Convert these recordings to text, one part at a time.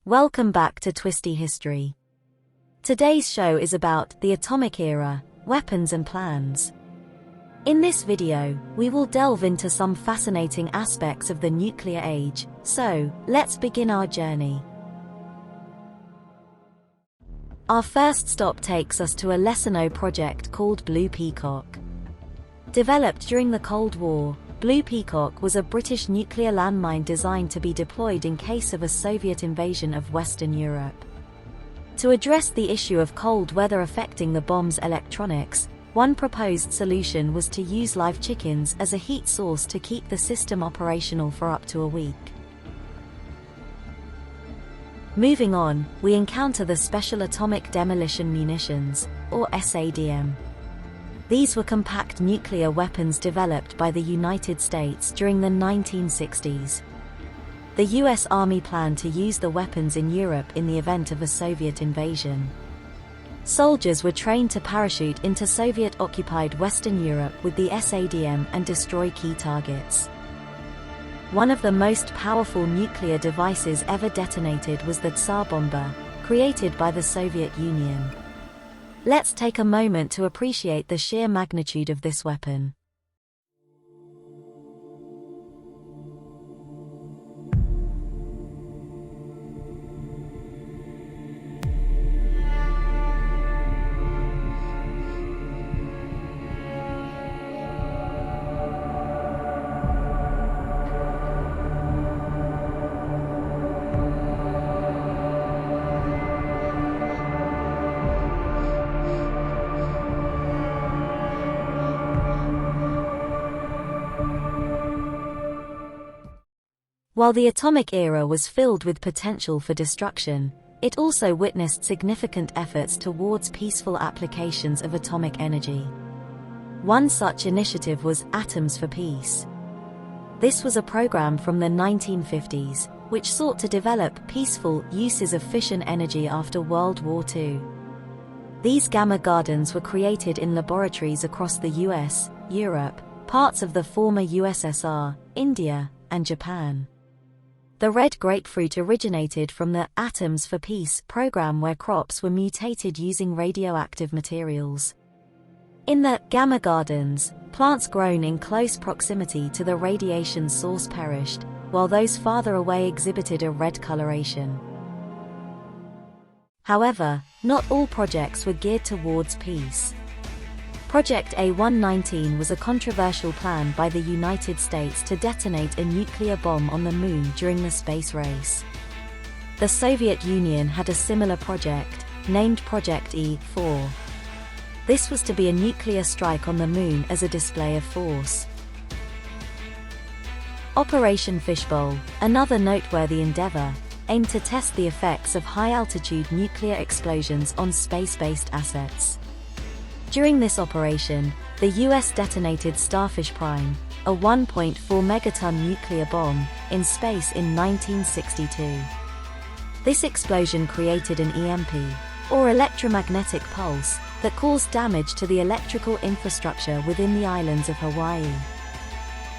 Welcome back to Twisty History. Today's show is about the atomic era, weapons and plans. In this video, we will delve into some fascinating aspects of the nuclear age, so let's begin our journey. Our first stop takes us to a lesser-known project called Blue Peacock. Developed during the Cold War, Blue Peacock was a British nuclear landmine designed to be deployed in case of a Soviet invasion of Western Europe. To address the issue of cold weather affecting the bomb's electronics, one proposed solution was to use live chickens as a heat source to keep the system operational for up to a week. Moving on, we encounter the Special Atomic Demolition Munitions, or SADM. These were compact nuclear weapons developed by the United States during the 1960s. The US Army planned to use the weapons in Europe in the event of a Soviet invasion. Soldiers were trained to parachute into Soviet-occupied Western Europe with the SADM and destroy key targets. One of the most powerful nuclear devices ever detonated was the Tsar bomber, created by the Soviet Union. Let's take a moment to appreciate the sheer magnitude of this weapon. While the atomic era was filled with potential for destruction, it also witnessed significant efforts towards peaceful applications of atomic energy. One such initiative was Atoms for Peace. This was a program from the 1950s, which sought to develop peaceful uses of fission energy after World War II. These gamma gardens were created in laboratories across the US, Europe, parts of the former USSR, India, and Japan. The red grapefruit originated from the Atoms for Peace program, where crops were mutated using radioactive materials. In the gamma gardens, plants grown in close proximity to the radiation source perished, while those farther away exhibited a red coloration. However, not all projects were geared towards peace. Project A119 was a controversial plan by the United States to detonate a nuclear bomb on the Moon during the space race. The Soviet Union had a similar project, named Project E4. This was to be a nuclear strike on the Moon as a display of force. Operation Fishbowl, another noteworthy endeavor, aimed to test the effects of high-altitude nuclear explosions on space-based assets. During this operation, the US detonated Starfish Prime, a 1.4 megaton nuclear bomb, in space in 1962. This explosion created an EMP, or electromagnetic pulse, that caused damage to the electrical infrastructure within the islands of Hawaii.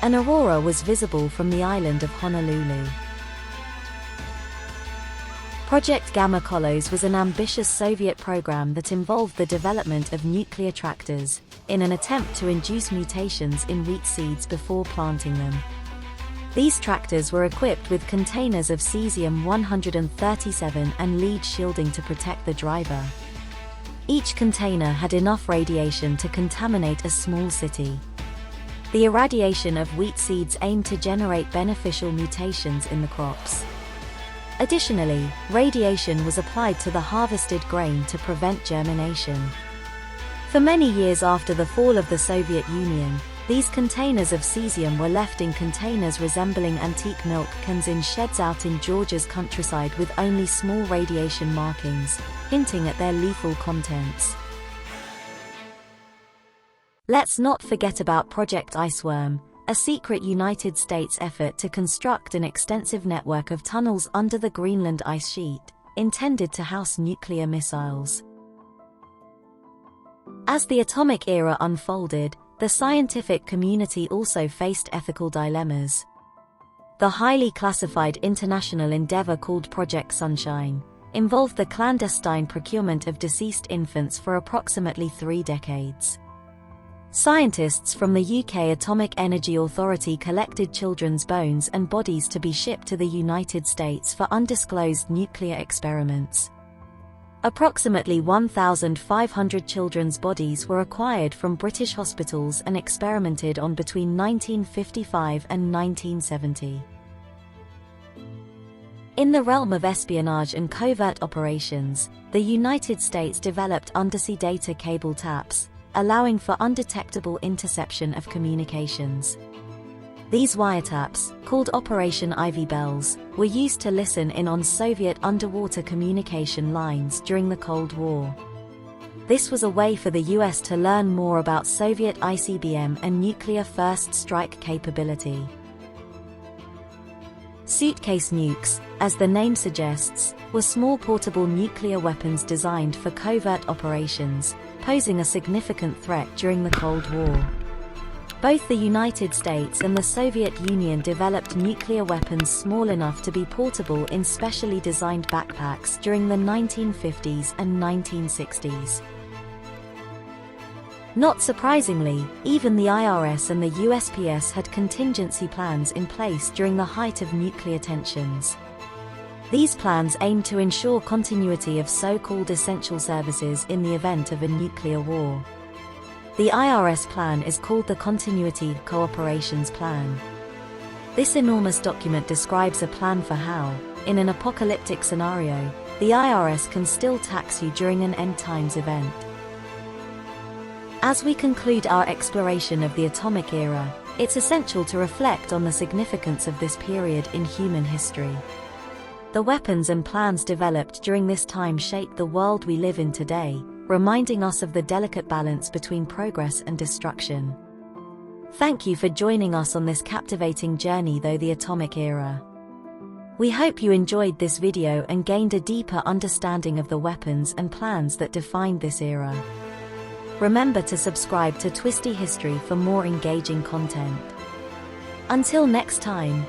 An aurora was visible from the island of Honolulu. Project Gamma Kolos was an ambitious Soviet program that involved the development of nuclear tractors, in an attempt to induce mutations in wheat seeds before planting them. These tractors were equipped with containers of cesium-137 and lead shielding to protect the driver. Each container had enough radiation to contaminate a small city. The irradiation of wheat seeds aimed to generate beneficial mutations in the crops. Additionally, radiation was applied to the harvested grain to prevent germination. For many years after the fall of the Soviet Union, these containers of cesium were left in containers resembling antique milk cans in sheds out in Georgia's countryside with only small radiation markings, hinting at their lethal contents. Let's not forget about Project Iceworm, a secret United States effort to construct an extensive network of tunnels under the Greenland ice sheet, intended to house nuclear missiles. As the atomic era unfolded, the scientific community also faced ethical dilemmas. The highly classified international endeavor called Project Sunshine involved the clandestine procurement of deceased infants for approximately 3 decades. Scientists from the UK Atomic Energy Authority collected children's bones and bodies to be shipped to the United States for undisclosed nuclear experiments. Approximately 1,500 children's bodies were acquired from British hospitals and experimented on between 1955 and 1970. In the realm of espionage and covert operations, the United States developed undersea data cable taps, allowing for undetectable interception of communications. These wiretaps, called Operation Ivy Bells, were used to listen in on Soviet underwater communication lines during the Cold War. This was a way for the US to learn more about Soviet ICBM and nuclear first strike capability. Suitcase nukes, as the name suggests, were small portable nuclear weapons designed for covert operations, posing a significant threat during the Cold War. Both the United States and the Soviet Union developed nuclear weapons small enough to be portable in specially designed backpacks during the 1950s and 1960s. Not surprisingly, even the IRS and the USPS had contingency plans in place during the height of nuclear tensions. These plans aimed to ensure continuity of so-called essential services in the event of a nuclear war. The IRS plan is called the Continuity Cooperations Plan. This enormous document describes a plan for how, in an apocalyptic scenario, the IRS can still tax you during an end times event. As we conclude our exploration of the atomic era, it's essential to reflect on the significance of this period in human history. The weapons and plans developed during this time shaped the world we live in today, reminding us of the delicate balance between progress and destruction. Thank you for joining us on this captivating journey through the atomic era. We hope you enjoyed this video and gained a deeper understanding of the weapons and plans that defined this era. Remember to subscribe to Twisty History for more engaging content. Until next time.